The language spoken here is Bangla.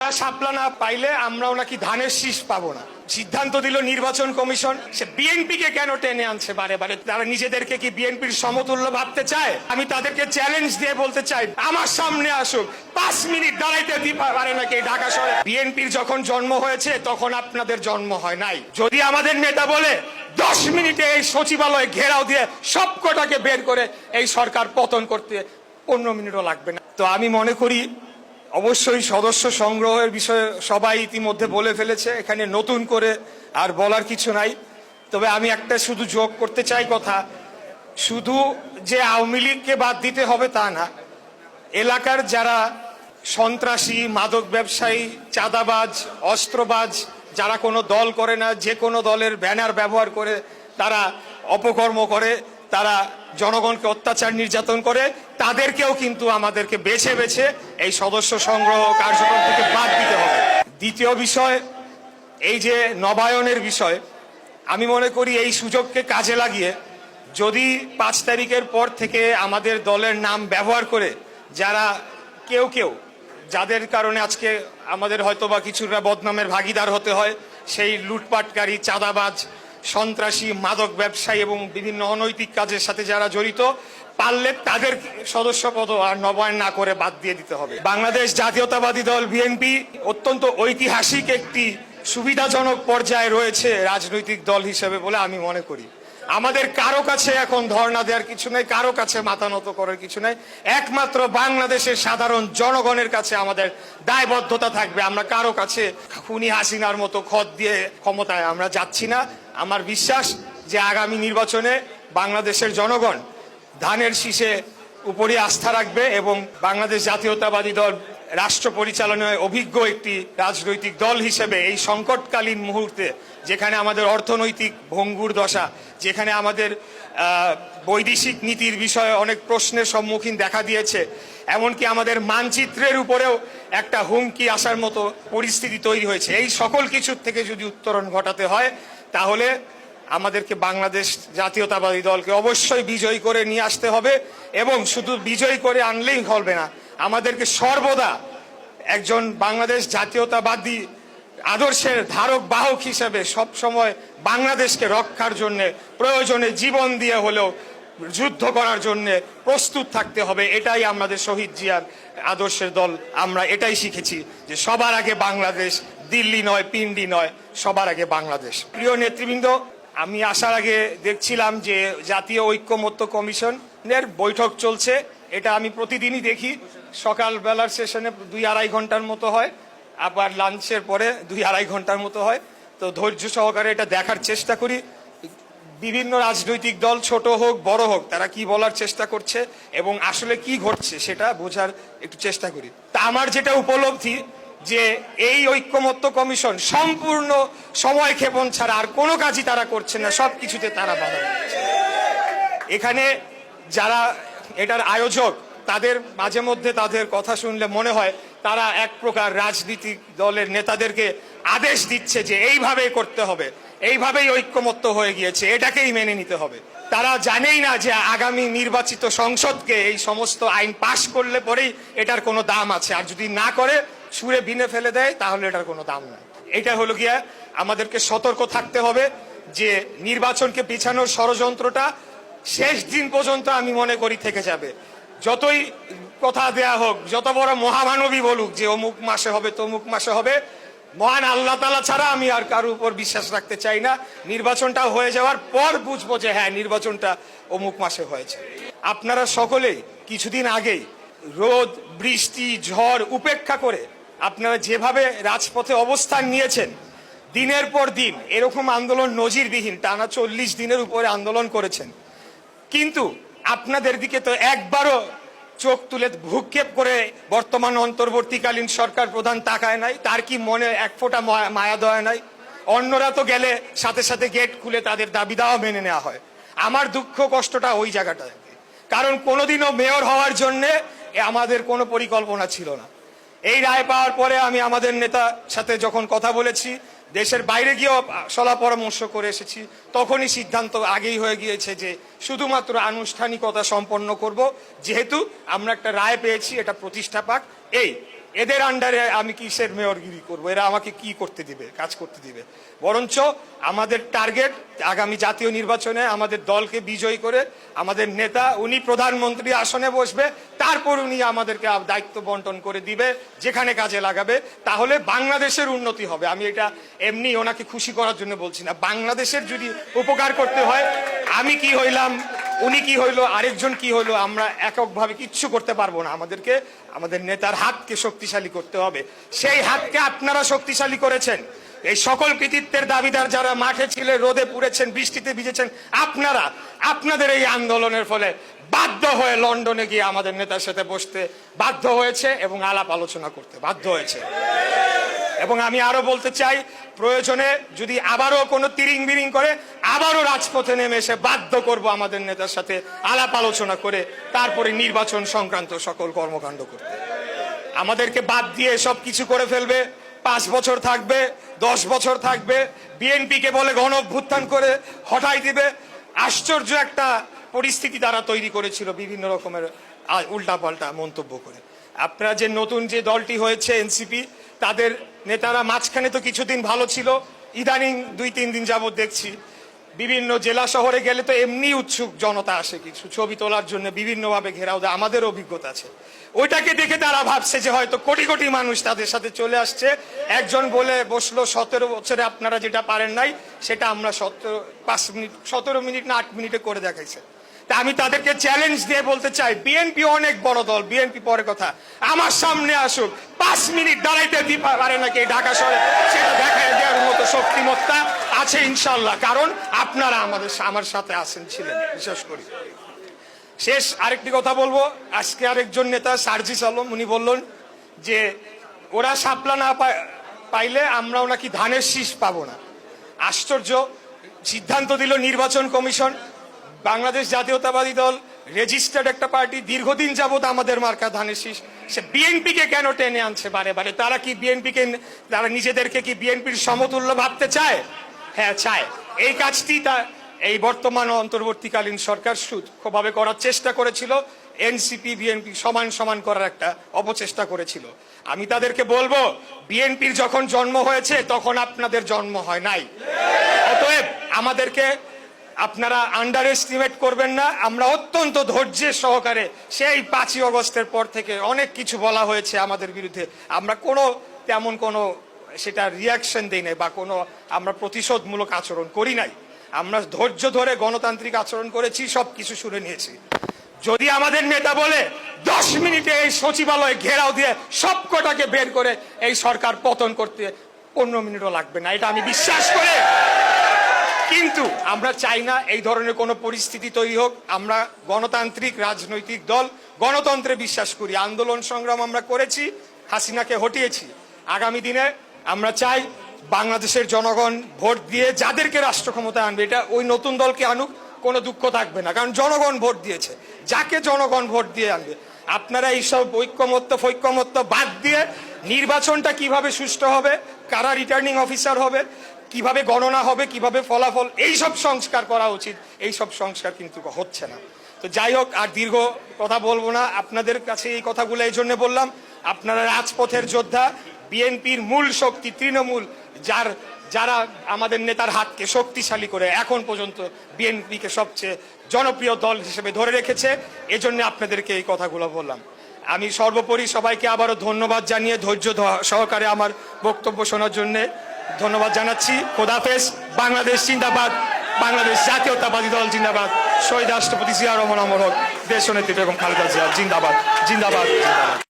শাপলা না পাইলে আমরাও নাকি ধানের শীষ পাবো না। সিদ্ধান্ত দিল নির্বাচন কমিশন। সে বিএনপি কে কেন টেনে আনছে বারে বারে? তারা নিজেদেরকে কি বিএনপির সমতুল্য ভাবতে চায়? আমি তাদেরকে চ্যালেঞ্জ দিয়ে বলতে চাই, আমার সামনে আসুক, 5 মিনিট দাঁড়াইতে পারে নাকি ঢাকা শহরে? বিএনপির যখন জন্ম হয়েছে তখন আপনাদের জন্ম হয় নাই। যদি আমাদের নেতা বলে 10 মিনিটে এই সচিবালয় ঘেরাও দিয়ে সবকটাকে বের করে এই সরকার পতন করতে 15 মিনিটও লাগবে না। তো আমি মনে করি অবশ্যই সদস্য সংগ্রহের বিষয়ে সবাই ইতিমধ্যে বলে ফেলেছে, এখানে নতুন করে আর বলার কিছু নাই। তবে আমি একটা শুধু যোগ করতে চাই কথা, শুধু যে আওয়ামী লীগকে বাদ দিতে হবে তা না, এলাকার যারা সন্ত্রাসী, মাদক ব্যবসায়ী, চাঁদাবাজ, অস্ত্রবাজ, যারা কোনো দল করে না, যে কোনো দলের ব্যানার ব্যবহার করে তারা অপকর্ম করে, তারা জনগণকে অত্যাচার নির্যাতন করে, তাদেরকেও কিন্তু আমাদেরকে বেছে বেছে এই সদস্য সংগ্রহ কার্যক্রম থেকে বাদ দিতে হবে। দ্বিতীয় বিষয়, এই যে নবায়নের বিষয়, আমি মনে করি এই সুযোগকে কাজে লাগিয়ে যদি 5 তারিখের পর থেকে আমাদের দলের নাম ব্যবহার করে যারা কেউ যাদের কারণে আজকে আমাদের হয়তোবা কিছুটা বদনামের ভাগিদার হতে হয়, সেই লুটপাটকারী, চাঁদাবাজ, সন্ত্রাসী, মাদক ব্যবসায়ী এবং বিভিন্ন অনৈতিক কাজের সাথে যারা জড়িত, পারলে তাদের সদস্যপদ আর নবায়ন না করে বাদ দিয়ে দিতে হবে। বাংলাদেশ জাতীয়তাবাদী দল বিএনপি অত্যন্ত ঐতিহাসিক একটি সুবিধাজনক পর্যায়ে রয়েছে রাজনৈতিক দল হিসেবে বলে আমি মনে করি। আমাদের কারো কাছে এখন ধর্ণা দেওয়ার কিছু নেই, কারো কাছে মাথা নত করার কিছু নেই। একমাত্র বাংলাদেশের সাধারণ জনগণের কাছে আমাদের দায়বদ্ধতা থাকবে। আমরা কারো কাছে খুনি হাসিনার মতো খত দিয়ে ক্ষমতায় আমরা যাচ্ছি না। আমার বিশ্বাস যে আগামী নির্বাচনে বাংলাদেশের জনগণ ধানের শীষে উপরই আস্থা রাখবে এবং বাংলাদেশ জাতীয়তাবাদী দল রাষ্ট্র পরিচালনায় অভিজ্ঞ একটি রাজনৈতিক দল হিসেবে এই সংকটকালীন মুহূর্তে, যেখানে আমাদের অর্থনৈতিক ভঙ্গুর দশা, যেখানে আমাদের বৈদেশিক নীতির বিষয়ে অনেক প্রশ্নের সম্মুখীন দেখা দিয়েছে, এমনকি আমাদের মানচিত্রের উপরেও একটা হুমকি আসার মতো পরিস্থিতি তৈরি হয়েছে, এই সকল কিছুর থেকে যদি উত্তরণ ঘটাতে হয় তাহলে আমাদেরকে বাংলাদেশ জাতীয়তাবাদী দলকে অবশ্যই বিজয়ী করে নিয়ে আসতে হবে। এবং শুধু বিজয়ী করে আনলেই হবে না, আমাদেরকে সর্বদা একজন বাংলাদেশ জাতীয়তাবাদী আদর্শের ধারক বাহক হিসেবে সব সময় বাংলাদেশকে রক্ষার জন্য প্রয়োজনে জীবন দিয়ে হলেও যুদ্ধ করার জন্য প্রস্তুত থাকতে হবে। এটাই আমাদের শহীদ জিয়ার আদর্শের দল। আমরা এটাই শিখেছি যে সবার আগে বাংলাদেশ, দিল্লি নয়, পিন্ডি নয়, সবার আগে বাংলাদেশ। প্রিয় নেতৃবৃন্দ, আমি আসার আগে দেখছিলাম যে জাতীয় ঐক্যমত্য কমিশনের বৈঠক চলছে। এটা আমি প্রতিদিনই দেখি, সকালবেলার সেশনে 2-2.5 ঘন্টার মতো হয়, আবার লাঞ্চের পরে 2-2.5 ঘন্টার মতো হয়। তো ধৈর্য সহকারে এটা দেখার চেষ্টা করি। বিভিন্ন রাজনৈতিক দল, ছোট হোক বড় হোক, তারা কি বলার চেষ্টা করছে এবং আসলে কি ঘটছে সেটা বোঝার একটু চেষ্টা করি। তা আমার যেটা উপলব্ধি যে এই ঐক্যমত্য কমিশন সম্পূর্ণ সময় ক্ষেপণ ছাড়া আর কোনো কাজই তারা করছে না, সবকিছুতে তারা বাধা দিচ্ছে। এখানে যারা এটার আয়োজক, তাদের মাঝে মধ্যে তাদের কথা শুনলে মনে হয় তারা এক প্রকার রাজনৈতিক দলের নেতাদেরকে আদেশ দিচ্ছে যে এইভাবেই করতে হবে, এইভাবেই ঐক্যমত্য হয়ে গিয়েছে, এটাকেই মেনে নিতে হবে। তারা জানেই না যে আগামী নির্বাচিত সংসদকে এই সমস্ত আইন পাশ করলে পরেই এটার কোনো দাম আছে, আর যদি না করে ছুঁড়ে বিনে ফেলে দেয় তাহলে এটার কোনো দাম নাই। এটা হলো গিয়া আমাদেরকে সতর্ক থাকতে হবে যে নির্বাচনকে পিছানোর ষড়যন্ত্রটা শেষ দিন পর্যন্ত আমি মনে করি থেকে যাবে। যতই কথা দেয়া হোক, যত বড় মহামানবী বলুক যে অমুক মাসে হবে তমুক মাসে হবে, মহান আল্লাহ তাআলা ছাড়া আমি আর কারোর উপর বিশ্বাস রাখতে চাই না। নির্বাচনটা হয়ে যাওয়ার পর বুঝবো যে হ্যাঁ, নির্বাচনটা অমুক মাসে হয়েছে। আপনারা সকলেই কিছুদিন আগেই রোদ, বৃষ্টি, ঝড় উপেক্ষা করে আপনারা যেভাবে রাজপথে অবস্থান নিয়েছেন, দিনের পর দিন এরকম আন্দোলন নজিরবিহীন টানা 40 দিনের উপরে আন্দোলন করেছেন, কিন্তু আপনাদের দিকে তো একবারও চোখ তুলে ভ্রুক্ষেপ করে বর্তমান অন্তর্বর্তীকালীন সরকার প্রধান তাকায় নাই? তার কি মনে এক ফোঁটা মায়া দয়া নাই? অন্যরা তো গেলে সাথে সাথে গেট খুলে তাদের দাবি দাওয়া মেনে নেওয়া হয়। আমার দুঃখ কষ্টটা ওই জায়গাটায়, কারণ কোনোদিনও মেয়র হওয়ার জন্যে আমাদের কোনো পরিকল্পনা ছিল না। এই রায় পাওয়ার পরে আমি আমাদের নেতার সাথে যখন কথা বলেছি, দেশের বাইরে গিয়েও সলা পরামর্শ করে এসেছি, তখনই সিদ্ধান্ত আগেই হয়ে গিয়েছে যে শুধুমাত্র আনুষ্ঠানিকতা সম্পন্ন করব, যেহেতু আমরা একটা রায় পেয়েছি, এটা প্রতিষ্ঠা পাক। এদের আন্ডারে আমি কিসের মেয়রগিরি করব? এরা আমাকে কি করতে দিবে, কাজ করতে দিবে? বরঞ্চ আমাদের টার্গেট আগামী জাতীয় নির্বাচনে আমাদের দলকে বিজয়ী করে আমাদের নেতা উনি প্রধানমন্ত্রী আসনে বসবে, তারপর উনি আমাদেরকে দায়িত্ব বন্টন করে দিবে যেখানে কাজে লাগাবে। তাহলে বাংলাদেশের উন্নতি হবে। আমি এটা এমনি ওনাকে খুশি করার জন্য বলছি না। বাংলাদেশের যদি উপকার করতে হয়, আমি কি হইলাম, উনি কি হইলো, আরেকজন কি হইলো, আমরা এককভাবে কিচ্ছু করতে পারবো না। আমাদেরকে আমাদের নেতার হাতকে শক্তিশালী করতে হবে। সেই হাতকে আপনারা শক্তিশালী করেছেন। এই সকল কৃতিত্বের দাবিদার যারা মাঠে ছিলেন, রোদে পুড়েছেন, বৃষ্টিতে ভিজেছেন, আপনারা আপনাদের এই আন্দোলনের ফলে বাধ্য হয়ে লন্ডনে গিয়ে আমাদের নেতার সাথে বসতে বাধ্য হয়েছে এবং আলাপ আলোচনা করতে বাধ্য হয়েছে। এবং আমি আরো বলতে চাই, প্রয়োজনে যদি আবারও কোনো তিরিং বিরিং করে আবারও রাজপথে নেমে এসে বাধ্য করব আমাদের নেতার সাথে আলাপ আলোচনা করে তারপরে নির্বাচন সংক্রান্ত সকল কর্মকাণ্ড করতে। আমাদেরকে বাদ দিয়ে সব কিছু করে ফেলবে, 5 বছর থাকবে, 10 বছর থাকবে, বিএনপিকে বলে গণ অভ্যুত্থান করে হটাই দিবে। আশ্চর্য একটা পরিস্থিতি তারা তৈরি করেছিল বিভিন্ন রকমের উল্টাপাল্টা মন্তব্য করে। আপনারা যে নতুন যে দলটি হয়েছে এনসিপি, তাদের নেতারা মাঝখানে তো কিছুদিন ভালো ছিল, ইদানিং 2-3 দিন যাবত দেখছি বিভিন্ন জেলা শহরে গেলে তো এমনি উৎসুক জনতা আসে কিছু ছবি তোলার জন্য, বিভিন্নভাবে ঘেরাও দেয়। আমাদের অভিজ্ঞতা আছে। ওইটাকে দেখে তারা ভাবছে যে হয়তো কোটি কোটি মানুষ তাদের সাথে চলে আসছে। একজন বলে বসলো 17 বছরে আপনারা যেটা পারেন নাই সেটা আমরা 17 মিনিট না 8 মিনিটে করে দেখাইছে। তা আমি তাদেরকে চ্যালেঞ্জ দিয়ে বলতে চাই, বিএনপি অনেক বড় দল, বিএনপি পরে কথা, আমার সামনে আসুক, 5 মিনিট দাঁড়াইতে পারে নাকি ঢাকা শহরে, সেটা দেখায় দেওয়ার মতো শক্তিমত্তা আছে ইনশাল্লাহ। কারণ আপনারা আমার সাথে আছেন, ছিলেন, বিশেষ করি। শেষ আরেকটি কথা বলবো, আজকে আরেকজন নেতা সার্জিস আলম উনি বললেন যে ওরা শাপলা না পাইলে আমরাও নাকি ধানের শীষ পাবো না। আশ্চর্য সিদ্ধান্ত দিল নির্বাচন কমিশন। বাংলাদেশ জাতীয়তাবাদী দল রেজিস্টার্ড একটা পার্টি, দীর্ঘদিন যাবত আমাদের মার্কা ধানের শীষ, সে বিএনপিকে কেন টেনে আনছে বারে বারে? তারা কি বিএনপিকে, তারা নিজেদেরকে কি বিএনপির সমতুল্য ভাবতে চায়? হ্যাঁ চায়। এই কাজটি এই বর্তমান অন্তর্বর্তীকালীন সরকার সূক্ষ্মভাবে করার চেষ্টা করেছিল। এনসিপি বিএনপি সমান সমান করার একটা অপচেষ্টা করেছিল। আমি তাদেরকে বলবো, বিএনপির যখন জন্ম হয়েছে তখন আপনাদের জন্ম হয় নাই। অতএব আমাদেরকে আপনারা আন্ডার এস্টিমেট করবেন না। আমরা অত্যন্ত ধৈর্যের সহকারে সেই 5ই আগস্টের পর থেকে অনেক কিছু বলা হয়েছে আমাদের বিরুদ্ধে, আমরা তেমন কোনো সেটা রিয়াকশন দেই নাই বা আমরা প্রতিশোধমূলক আচরণ করি নাই। আমরা ধৈর্য ধরে গণতান্ত্রিক আচরণ করেছি, সব কিছু শুনে নিয়েছি। যদি আমাদের নেতা বলে 10 মিনিটে এই সচিবালয় ঘেরাও দিয়ে সব কটাকে বের করে এই সরকার পতন করতে 15 মিনিটও লাগবে না, এটা আমি বিশ্বাস করে। কিন্তু আমরা চাই না এই ধরনের কোনো পরিস্থিতি তৈরি হোক। আমরা গণতান্ত্রিক রাজনৈতিক দল, গণতন্ত্রে বিশ্বাস করি। আন্দোলন সংগ্রাম আমরা করেছি, হাসিনাকে হটিয়েছি। আগামী দিনে আমরা চাই বাংলাদেশের জনগণ ভোট দিয়ে যাদেরকে রাষ্ট্র ক্ষমতায় আনবে, এটা ওই নতুন দলকে আনুক, কোনো দুঃখ থাকবে না, কারণ জনগণ ভোট দিয়েছে। যাকে জনগণ ভোট দিয়ে আনবে, আপনারা এইসব ঐক্যমত্য বাদ দিয়ে নির্বাচনটা কিভাবে সুষ্ঠু হবে, কারা রিটার্নিং অফিসার হবে, কিভাবে গণনা হবে, কিভাবে ফলাফল, এইসব সংস্কার করা উচিত। এইসব সংস্কার কিন্তু হচ্ছে না। তো যাই হোক, আর দীর্ঘ কথা বলবো না। আপনাদের কাছে এই কথাগুলো এই জন্য বললাম, আপনারা রাজপথের যোদ্ধা, বিএনপির মূল শক্তি তৃণমূল, যারা আমাদের নেতার হাতকে শক্তিশালী করে এখন পর্যন্ত বিএনপিকে সবচেয়ে জনপ্রিয় দল হিসেবে ধরে রেখেছে। এজন্য আপনাদেরকে এই কথাগুলো বললাম। আমি সর্বোপরি সবাইকে আবারও ধন্যবাদ জানিয়ে ধৈর্য সহকারে আমার বক্তব্য শোনার জন্য ধন্যবাদ জানাচ্ছি। খোদাফেজ। বাংলাদেশ জিন্দাবাদ, বাংলাদেশ জাতীয়তাবাদী দল জিন্দাবাদ, শহীদ রাষ্ট্রপতি জিয়া রহমান অমর হোক, দেশনেত্রী বেগম খালেদা জিয়া জিন্দাবাদ, জিন্দাবাদ, জিন্দাবাদ।